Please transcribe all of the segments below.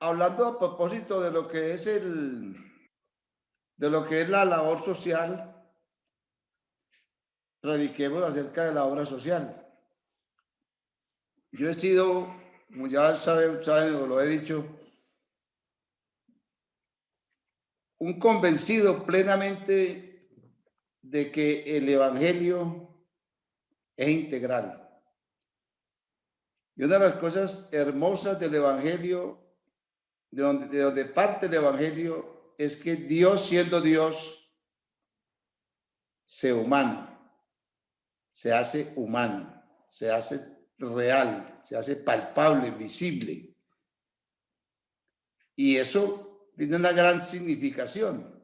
hablando a propósito de lo que es de lo que es la labor social, prediquemos acerca de la obra social. Yo he sido, como ya saben o lo he dicho, un convencido plenamente de que el evangelio es integral. Y una de las cosas hermosas del evangelio, de donde parte el evangelio, es que Dios, siendo Dios, se hace humano, se hace real, se hace palpable, visible. Y eso tiene una gran significación.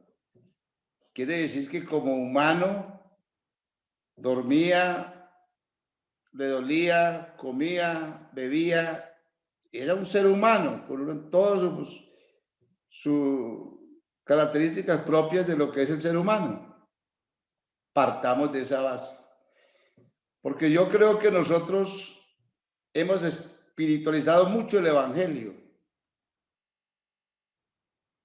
Quiere decir que como humano dormía, le dolía, comía, bebía, era un ser humano con todas sus características propias de lo que es el ser humano. Partamos de esa base. Porque yo creo que nosotros hemos espiritualizado mucho el evangelio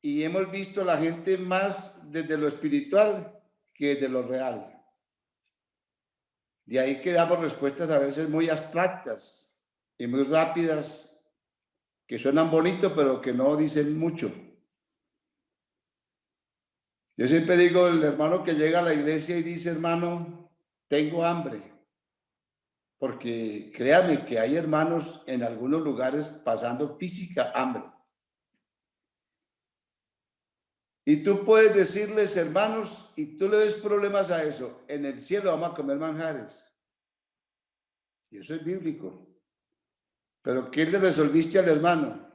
y hemos visto a la gente más desde lo espiritual que desde lo real. De ahí que damos respuestas a veces muy abstractas y muy rápidas, que suenan bonitos, pero que no dicen mucho. Yo siempre digo, el hermano que llega a la iglesia y dice, hermano, tengo hambre. Porque créame que hay hermanos en algunos lugares pasando física hambre. Y tú puedes decirles, hermanos, y tú le ves problemas a eso, en el cielo vamos a comer manjares. Y eso es bíblico. Pero ¿qué le resolviste al hermano?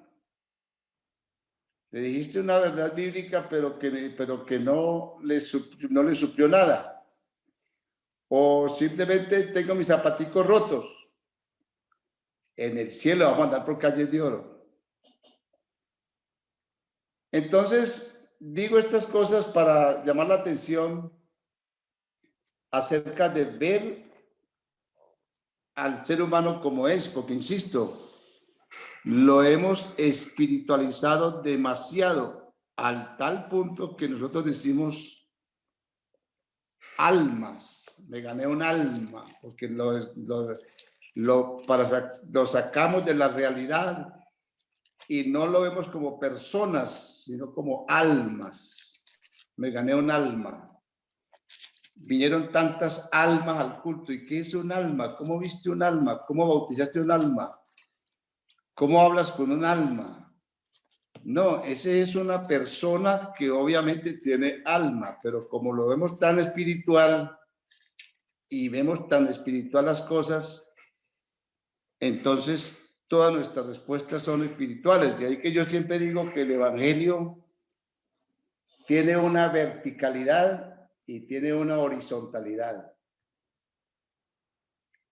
Le dijiste una verdad bíblica, pero que no le suplió nada. O simplemente tengo mis zapaticos rotos. En el cielo vamos a andar por calles de oro. Entonces, digo estas cosas para llamar la atención acerca de ver al ser humano como es, porque insisto, lo hemos espiritualizado demasiado al tal punto que nosotros decimos almas, me gané un alma, porque lo sacamos de la realidad y no lo vemos como personas, sino como almas. Me gané un alma. Vinieron tantas almas al culto. ¿Y qué es un alma? ¿Cómo viste un alma? ¿Cómo bautizaste un alma? ¿Cómo hablas con un alma? No, ese es una persona que obviamente tiene alma, pero como lo vemos tan espiritual y vemos tan espiritual las cosas, entonces todas nuestras respuestas son espirituales. De ahí que yo siempre digo que el evangelio tiene una verticalidad y tiene una horizontalidad.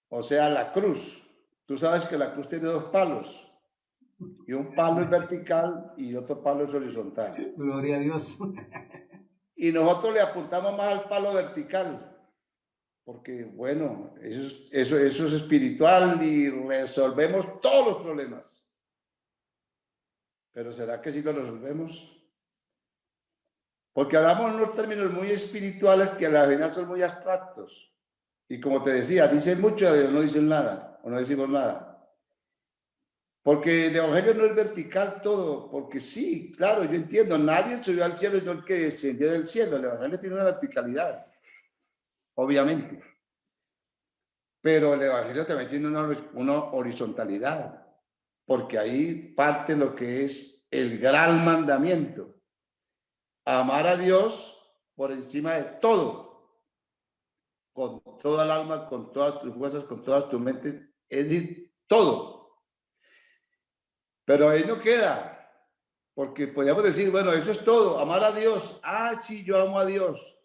O sea, la cruz. Tú sabes que la cruz tiene dos palos. Y un palo es vertical y otro palo es horizontal. Gloria a Dios. Y nosotros le apuntamos más al palo vertical. Porque, bueno, eso es espiritual y resolvemos todos los problemas. Pero ¿será que sí lo resolvemos? Porque hablamos en unos términos muy espirituales que a la final son muy abstractos. Y como te decía, dicen mucho, pero no dicen nada, o no decimos nada. Porque el evangelio no es vertical todo, porque sí, claro, yo entiendo, nadie subió al cielo y no el que descendió del cielo. El evangelio tiene una verticalidad, obviamente. Pero el evangelio también tiene una horizontalidad, porque ahí parte lo que es el gran mandamiento. Amar a Dios por encima de todo, con toda el alma, con todas tus fuerzas, con todas tus mentes, es decir, todo. Pero ahí no queda, porque podríamos decir, bueno, eso es todo, amar a Dios. Ah, sí, yo amo a Dios.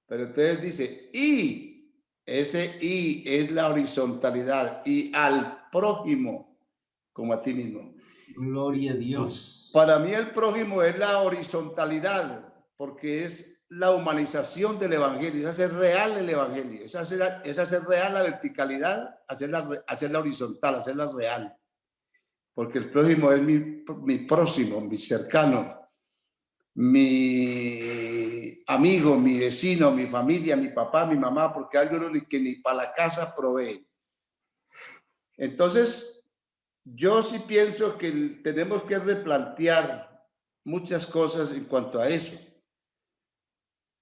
Pero entonces dice, y ese y es la horizontalidad, y al prójimo como a ti mismo. Gloria a Dios. Para mí el prójimo es la horizontalidad, porque es la humanización del evangelio, es hacer real el evangelio, es hacer real la verticalidad, hacerla horizontal, hacerla real. porque el prójimo es mi próximo, mi cercano, mi amigo, mi vecino, mi familia, mi papá, mi mamá, porque algo que ni para la casa provee. Entonces, yo sí pienso que tenemos que replantear muchas cosas en cuanto a eso,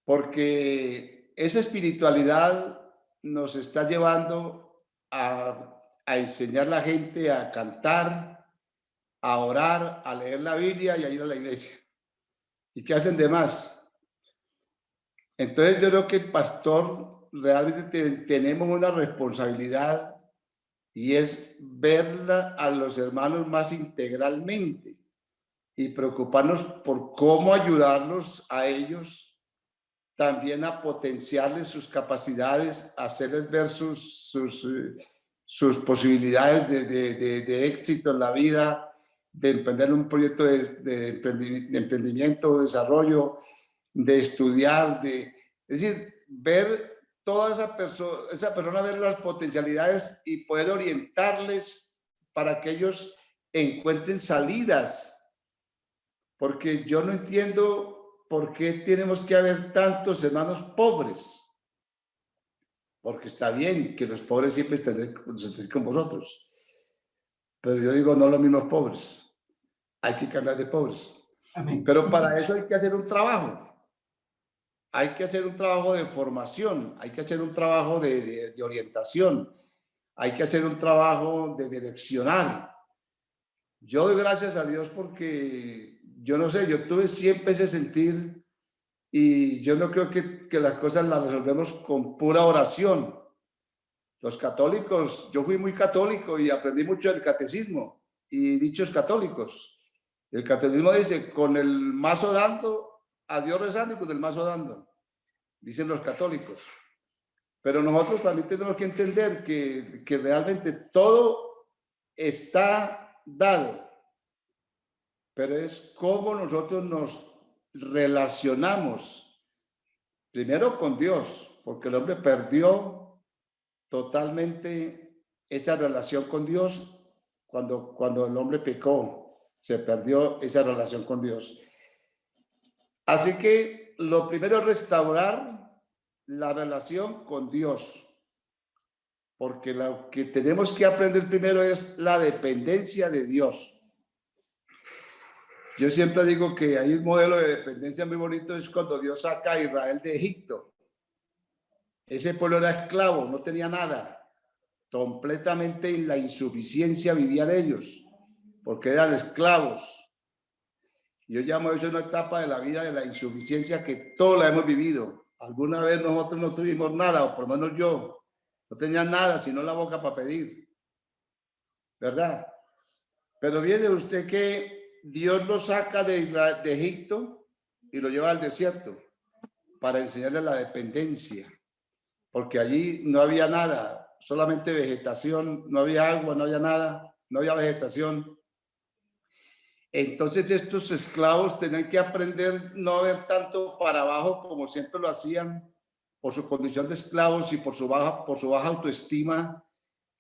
porque esa espiritualidad nos está llevando a enseñar a la gente a cantar, a orar, a leer la Biblia y a ir a la iglesia. ¿Y qué hacen de más? Entonces yo creo que el pastor realmente tenemos una responsabilidad y es ver a los hermanos más integralmente y preocuparnos por cómo ayudarlos a ellos, también a potenciarles sus capacidades, a hacerles ver sus posibilidades de éxito en la vida, de emprender un proyecto de emprendimiento, desarrollo, de estudiar, es decir, ver toda esa persona, ver las potencialidades y poder orientarles para que ellos encuentren salidas, porque yo no entiendo por qué tenemos que haber tantos hermanos pobres, porque está bien que los pobres siempre estén con vosotros, pero yo digo no los mismos pobres, hay que cambiar de pobres. Amén. Pero para eso hay que hacer un trabajo. Hay que hacer un trabajo de formación, hay que hacer un trabajo de orientación, hay que hacer un trabajo de direccionar. Yo doy gracias a Dios porque, yo no sé, yo tuve siempre ese sentir y yo no creo que las cosas las resolvemos con pura oración. Los católicos, yo fui muy católico y aprendí mucho del catecismo y dichos católicos. El catecismo dice, con el mazo dando, a Dios rezando y con el mazo dando, dicen los católicos. Pero nosotros también tenemos que entender que realmente todo está dado, pero es cómo nosotros nos relacionamos, primero con Dios, porque el hombre perdió totalmente esa relación con Dios cuando el hombre pecó, se perdió esa relación con Dios. Así que lo primero es restaurar la relación con Dios, porque lo que tenemos que aprender primero es la dependencia de Dios. Yo siempre digo que hay un modelo de dependencia muy bonito, es cuando Dios saca a Israel de Egipto. Ese pueblo era esclavo, no tenía nada, completamente en la insuficiencia vivían ellos, porque eran esclavos. Yo llamo eso una etapa de la vida de la insuficiencia que todos la hemos vivido. Alguna vez nosotros no tuvimos nada, o por lo menos yo, no tenía nada, sino la boca para pedir, ¿verdad? Pero viene usted que Dios lo saca de Egipto y lo lleva al desierto para enseñarle la dependencia, porque allí no había nada, solamente vegetación, no había agua, no había nada, no había vegetación. Entonces estos esclavos tenían que aprender no a ver tanto para abajo como siempre lo hacían por su condición de esclavos y por su baja autoestima.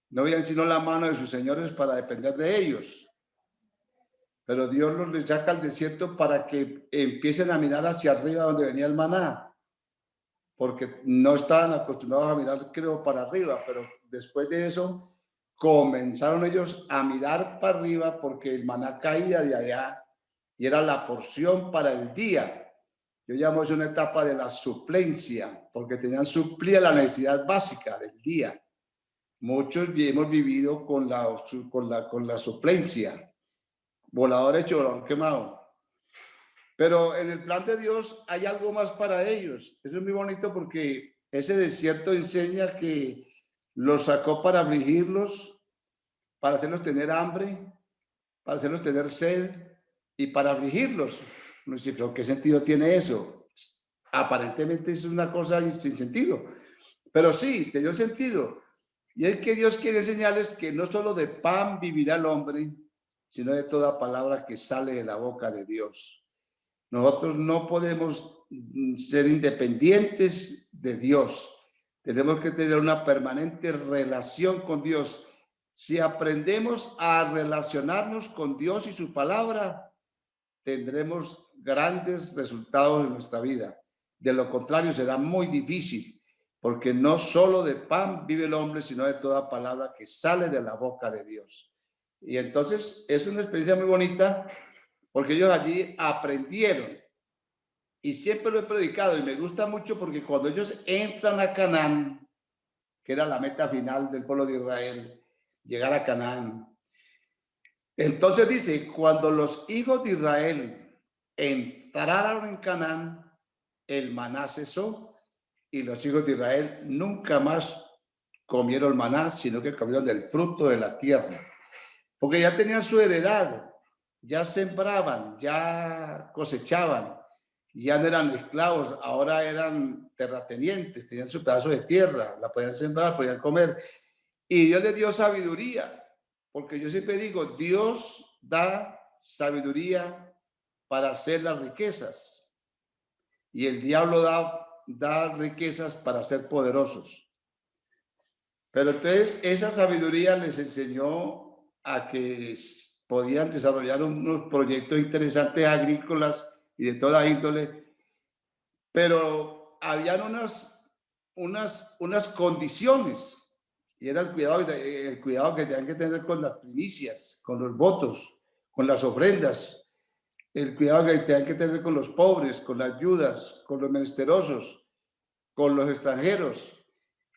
No veían sino la mano de sus señores para depender de ellos. Pero Dios los saca al desierto para que empiecen a mirar hacia arriba donde venía el maná, porque no estaban acostumbrados a mirar, creo, para arriba, pero después de eso comenzaron ellos a mirar para arriba porque el maná caía de allá y era la porción para el día. Yo llamo eso una etapa de la suplencia, porque tenían suplida la necesidad básica del día. Muchos hemos vivido con la suplencia, volador hecho, volador quemado. Pero en el plan de Dios hay algo más para ellos. Eso es muy bonito porque ese desierto enseña que los sacó para afligirlos, para hacerlos tener hambre, para hacerlos tener sed y para afligirlos. No sé, pero ¿qué sentido tiene eso? Aparentemente es una cosa sin sentido, pero sí, tiene sentido. Y es que Dios quiere enseñarles que no solo de pan vivirá el hombre, sino de toda palabra que sale de la boca de Dios. Nosotros no podemos ser independientes de Dios. Tenemos que tener una permanente relación con Dios. Si aprendemos a relacionarnos con Dios y su palabra, tendremos grandes resultados en nuestra vida. De lo contrario, será muy difícil, porque no solo de pan vive el hombre, sino de toda palabra que sale de la boca de Dios. Y entonces es una experiencia muy bonita, porque ellos allí aprendieron. Y siempre lo he predicado y me gusta mucho porque cuando ellos entran a Canaán, que era la meta final del pueblo de Israel, llegar a Canaán. Entonces dice, cuando los hijos de Israel entraron en Canaán, el maná cesó y los hijos de Israel nunca más comieron maná, sino que comieron del fruto de la tierra, porque ya tenían su heredad, ya sembraban, ya cosechaban, ya no eran esclavos, ahora eran terratenientes, tenían su pedazo de tierra, la podían sembrar, podían comer, y Dios les dio sabiduría, porque yo siempre digo, Dios da sabiduría para hacer las riquezas, y el diablo da riquezas para ser poderosos. Pero entonces esa sabiduría les enseñó a que podían desarrollar unos proyectos interesantes agrícolas y de toda índole, pero habían unas condiciones, y era el cuidado que tenían que tener con las primicias, con los votos, con las ofrendas, el cuidado que tenían que tener con los pobres, con las viudas, con los menesterosos, con los extranjeros.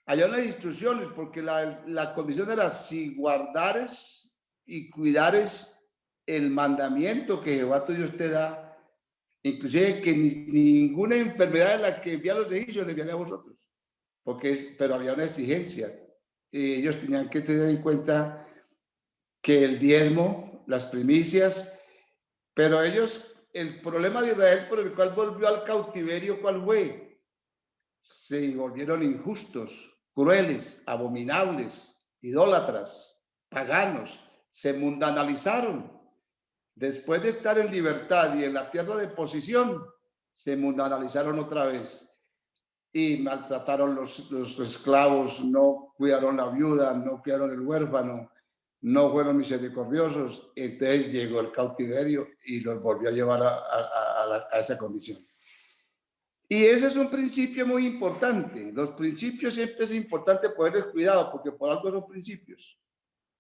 Hay unas instrucciones, porque la condición era si guardares y cuidares el mandamiento que Jehová tu Dios te da, inclusive que ninguna enfermedad de la que envía a los egipcios le envían a vosotros, pero había una exigencia. Ellos tenían que tener en cuenta que el diezmo, las primicias, pero el problema de Israel por el cual volvió al cautiverio, ¿cuál fue? Se volvieron injustos, crueles, abominables, idólatras, paganos, se mundanalizaron. Después de estar en libertad y en la tierra de posición, se mundanalizaron otra vez y maltrataron los esclavos, no cuidaron la viuda, no cuidaron el huérfano, no fueron misericordiosos. Entonces llegó el cautiverio y los volvió a llevar a esa condición. Y ese es un principio muy importante. Los principios siempre es importante ponerles cuidado, porque por algo son principios.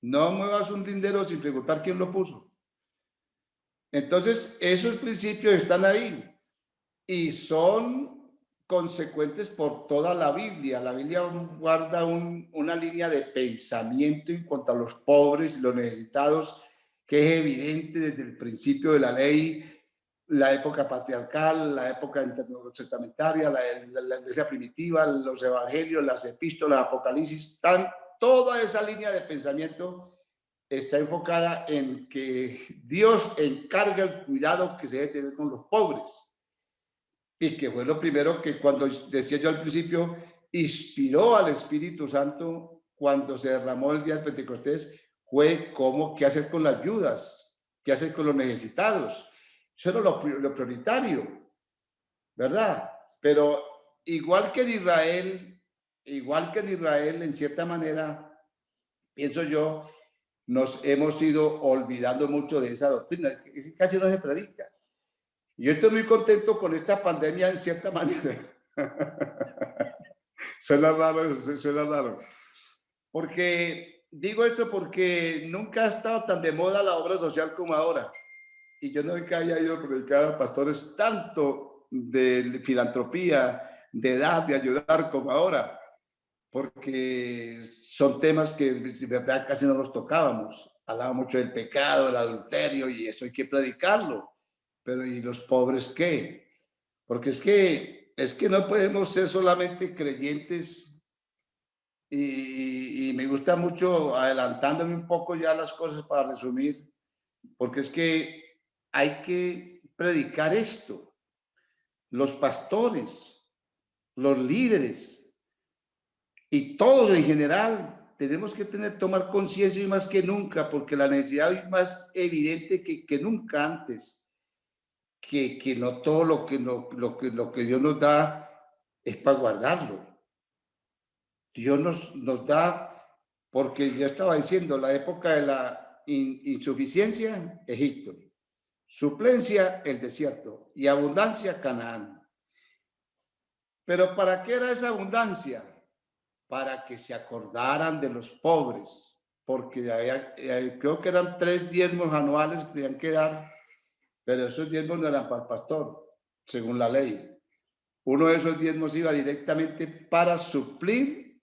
No muevas un dinero sin preguntar quién lo puso. Entonces, esos principios están ahí y son consecuentes por toda la Biblia. La Biblia guarda una línea de pensamiento en cuanto a los pobres y los necesitados, que es evidente desde el principio de la ley, la época patriarcal, la época intertestamentaria, la iglesia primitiva, los evangelios, las epístolas, Apocalipsis, toda esa línea de pensamiento está enfocada en que Dios encarga el cuidado que se debe tener con los pobres. Y que fue lo primero que, cuando decía yo al principio, inspiró al Espíritu Santo cuando se derramó el día del Pentecostés, fue qué hacer con las viudas, qué hacer con los necesitados. Eso era lo prioritario, ¿verdad? Pero igual que en Israel, en cierta manera, pienso yo, nos hemos ido olvidando mucho de esa doctrina, que casi no se predica. Yo estoy muy contento con esta pandemia en cierta manera. Suena raro. Porque digo esto porque nunca ha estado tan de moda la obra social como ahora. Y yo nunca haya ido a predicar a pastores tanto de filantropía, de dar, de ayudar como ahora. Porque son temas que de verdad casi no los tocábamos. Hablaba mucho del pecado, del adulterio, y eso hay que predicarlo. Pero ¿y los pobres qué? Porque es que no podemos ser solamente creyentes, y me gusta mucho, adelantándome un poco ya las cosas para resumir, porque es que hay que predicar esto. Los pastores, los líderes y todos en general tenemos que tomar conciencia, y más que nunca, porque la necesidad es más evidente que nunca antes. Que no todo lo que Dios nos da es para guardarlo. Dios nos da porque yo estaba diciendo, la época de la insuficiencia, Egipto, suplencia, el desierto, y abundancia, Canaán. Pero ¿para qué era esa abundancia? Para que se acordaran de los pobres, porque creo que eran 3 diezmos anuales que tenían que dar, pero esos diezmos no eran para el pastor, según la ley. Uno de esos diezmos iba directamente para suplir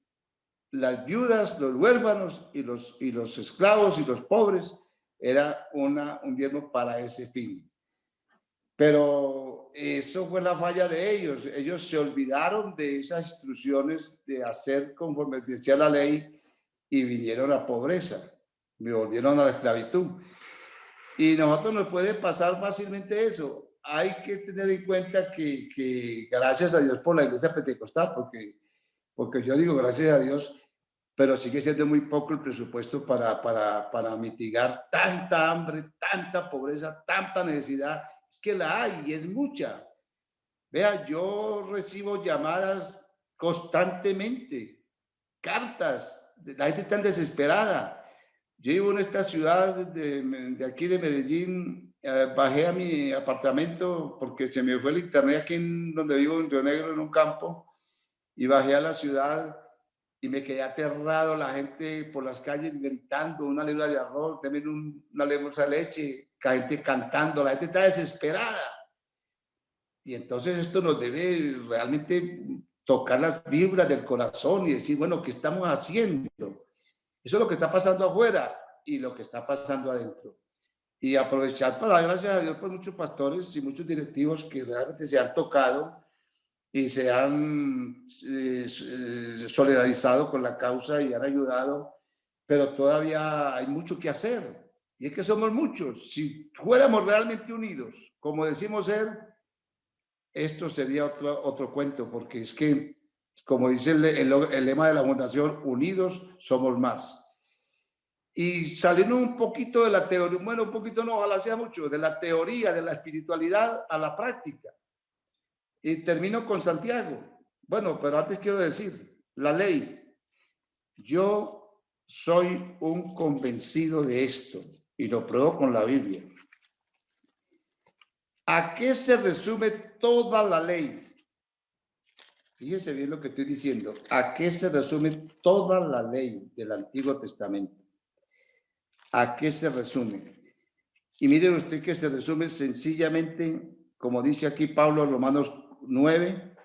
las viudas, los huérfanos y los esclavos y los pobres. Era un diezmo para ese fin. Pero eso fue la falla de ellos. Ellos se olvidaron de esas instrucciones de hacer conforme decía la ley y vinieron a pobreza, me volvieron a la esclavitud. Y nosotros nos puede pasar fácilmente eso. Hay que tener en cuenta que gracias a Dios por la iglesia pentecostal, porque yo digo gracias a Dios, pero sigue siendo muy poco el presupuesto para mitigar tanta hambre, tanta pobreza, tanta necesidad. Es que la hay y es mucha. Vea, yo recibo llamadas constantemente, cartas, la gente está desesperada. Yo vivo en esta ciudad de aquí de Medellín, bajé a mi apartamento porque se me fue el internet aquí en donde vivo, en Río Negro, en un campo, y bajé a la ciudad y me quedé aterrado, la gente por las calles gritando, una libra de arroz, también una bolsa de leche, la gente cantando, la gente está desesperada. Y entonces esto nos debe realmente tocar las vibras del corazón y decir, bueno, ¿qué estamos haciendo? Eso es lo que está pasando afuera y lo que está pasando adentro. Y aprovechar para dar gracias a Dios por muchos pastores y muchos directivos que realmente se han tocado y se han solidarizado con la causa y han ayudado, pero todavía hay mucho que hacer. Y es que somos muchos. Si fuéramos realmente unidos, como decimos ser, esto sería otro cuento, porque es que, como dice el lema de la fundación, unidos somos más. Y saliendo un poquito de la teoría, bueno, un poquito no, ojalá sea mucho, de la teoría, de la espiritualidad a la práctica. Y termino con Santiago. Bueno, pero antes quiero decir, la ley. Yo soy un convencido de esto y lo pruebo con la Biblia. ¿A qué se resume toda la ley? Fíjese bien lo que estoy diciendo. ¿A qué se resume toda la ley del Antiguo Testamento? ¿A qué se resume? Y mire usted que se resume sencillamente, como dice aquí Pablo en Romanos 9,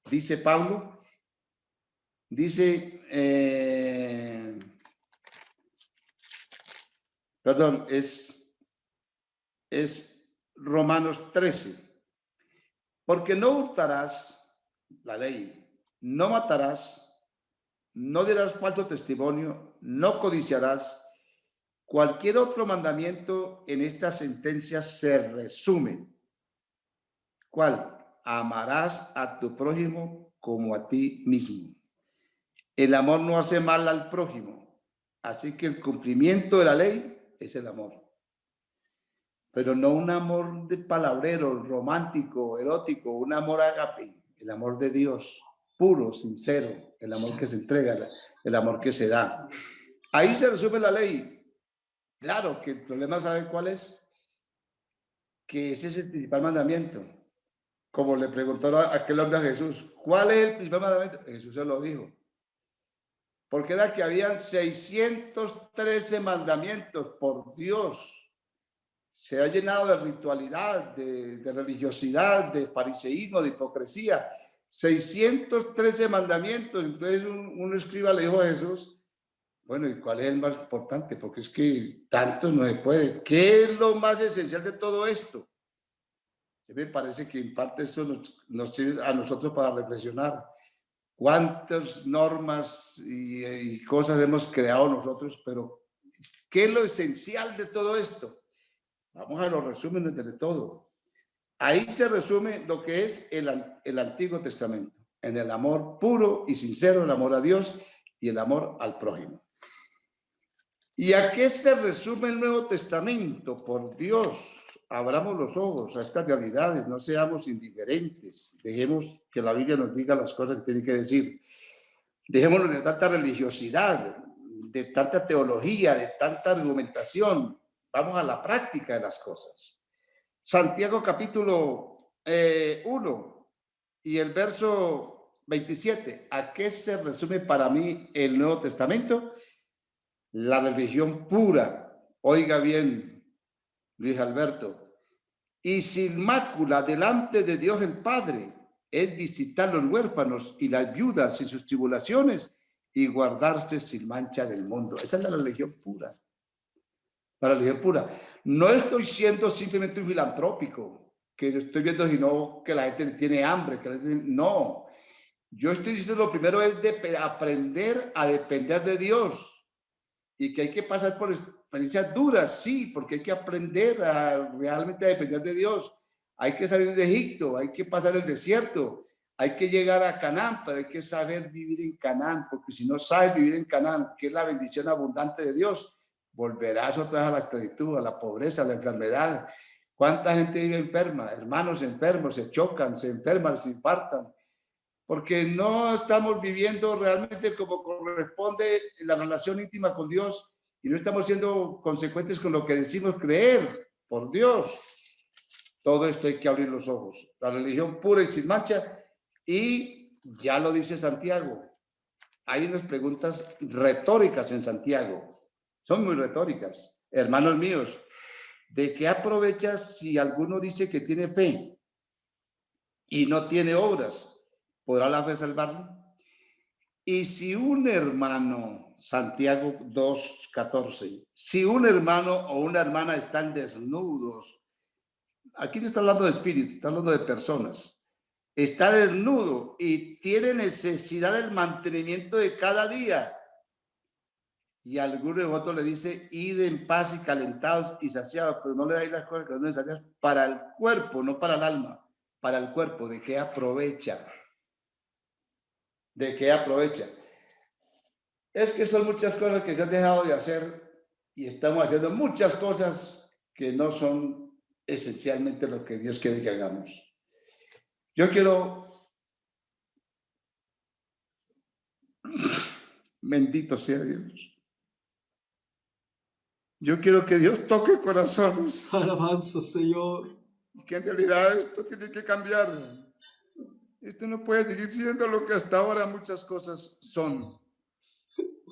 dice Pablo, dice, perdón, es Romanos 13, porque no hurtarás, la ley, no matarás, no dirás falso testimonio, no codiciarás. Cualquier otro mandamiento en esta sentencia se resume. ¿Cuál? Amarás a tu prójimo como a ti mismo. El amor no hace mal al prójimo, así que el cumplimiento de la ley es el amor. Pero no un amor de palabrero, romántico, erótico, un amor ágape, el amor de Dios, puro, sincero, el amor que se entrega, el amor que se da. Ahí se resume la ley. Claro que el problema, ¿sabe cuál es? Que ese es el principal mandamiento. Como le preguntaron a aquel hombre a Jesús, ¿cuál es el principal mandamiento? Jesús se lo dijo. Porque era que habían 613 mandamientos, por Dios. Se ha llenado de ritualidad, de religiosidad, de fariseísmo, de hipocresía. 613 mandamientos. Entonces un escriba le dijo a Jesús, bueno, ¿y cuál es el más importante? Porque es que tanto no se puede. ¿Qué es lo más esencial de todo esto? Me parece que en parte esto nos sirve a nosotros para reflexionar. ¿Cuántas normas y cosas hemos creado nosotros? Pero, ¿qué es lo esencial de todo esto? Vamos a los resúmenes de todo. Ahí se resume lo que es el Antiguo Testamento, en el amor puro y sincero, el amor a Dios y el amor al prójimo. ¿Y a qué se resume el Nuevo Testamento? Por Dios, abramos los ojos a estas realidades, no seamos indiferentes, dejemos que la Biblia nos diga las cosas que tiene que decir. Dejémonos de tanta religiosidad, de tanta teología, de tanta argumentación. Vamos a la práctica de las cosas. Santiago capítulo 1 y el verso 27. ¿A qué se resume para mí el Nuevo Testamento? La religión pura. Oiga bien, Luis Alberto. Y sin mácula delante de Dios el Padre es visitar los huérfanos y las viudas en sus tribulaciones y guardarse sin mancha del mundo. Esa es la religión pura. La religión pura. No estoy siendo simplemente un filantrópico, que estoy viendo sino que la gente tiene hambre. Que no. Yo estoy diciendo lo primero es de aprender a depender de Dios y que hay que pasar por experiencias duras, sí, porque hay que aprender a realmente a depender de Dios. Hay que salir de Egipto, hay que pasar el desierto, hay que llegar a Canaán, pero hay que saber vivir en Canaán, porque si no sabes vivir en Canaán, que es la bendición abundante de Dios, volverás otra vez a la esclavitud, a la pobreza, a la enfermedad. ¿Cuánta gente vive enferma? Hermanos enfermos, se chocan, se enferman, se infartan, porque no estamos viviendo realmente como corresponde la relación íntima con Dios y no estamos siendo consecuentes con lo que decimos creer. Por Dios, todo esto hay que abrir los ojos. La religión pura y sin mancha, y ya lo dice Santiago, hay unas preguntas retóricas en Santiago, son muy retóricas. Hermanos míos, ¿de qué aprovechas si alguno dice que tiene fe y no tiene obras? ¿Podrá la fe salvarlo? Y si un hermano, Santiago 2:14, si un hermano o una hermana están desnudos, aquí no está hablando de espíritu, está hablando de personas, está desnudo y tiene necesidad del mantenimiento de cada día, y alguno de vosotros le dice, id en paz y calentados y saciados, pero no le dais las cosas que son necesarias para el cuerpo, no para el alma, para el cuerpo, ¿de qué aprovecha? ¿De qué aprovecha? Es que son muchas cosas que se han dejado de hacer y estamos haciendo muchas cosas que no son esencialmente lo que Dios quiere que hagamos. Yo quiero, bendito sea Dios, yo quiero que Dios toque corazones. Alabanza, Señor. Y que en realidad esto tiene que cambiar. Esto no puede seguir siendo lo que hasta ahora muchas cosas son.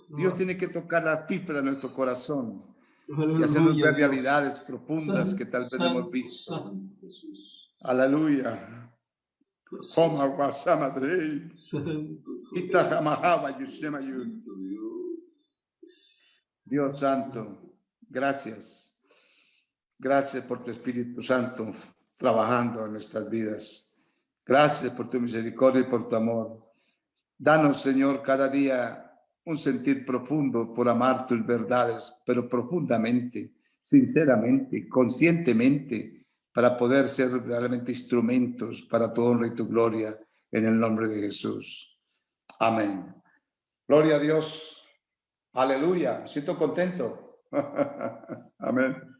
Dios tiene que tocar la fibra de nuestro corazón y hacernos ver realidades profundas que tal vez no hemos visto. Aleluya. Dios santo, gracias. Gracias por tu Espíritu Santo trabajando en nuestras vidas. Gracias por tu misericordia y por tu amor. Danos, Señor, cada día un sentir profundo por amar tus verdades, pero profundamente, sinceramente, conscientemente, para poder ser realmente instrumentos para tu honra y tu gloria, en el nombre de Jesús. Amén. Gloria a Dios. Aleluya. Me siento contento. Amén.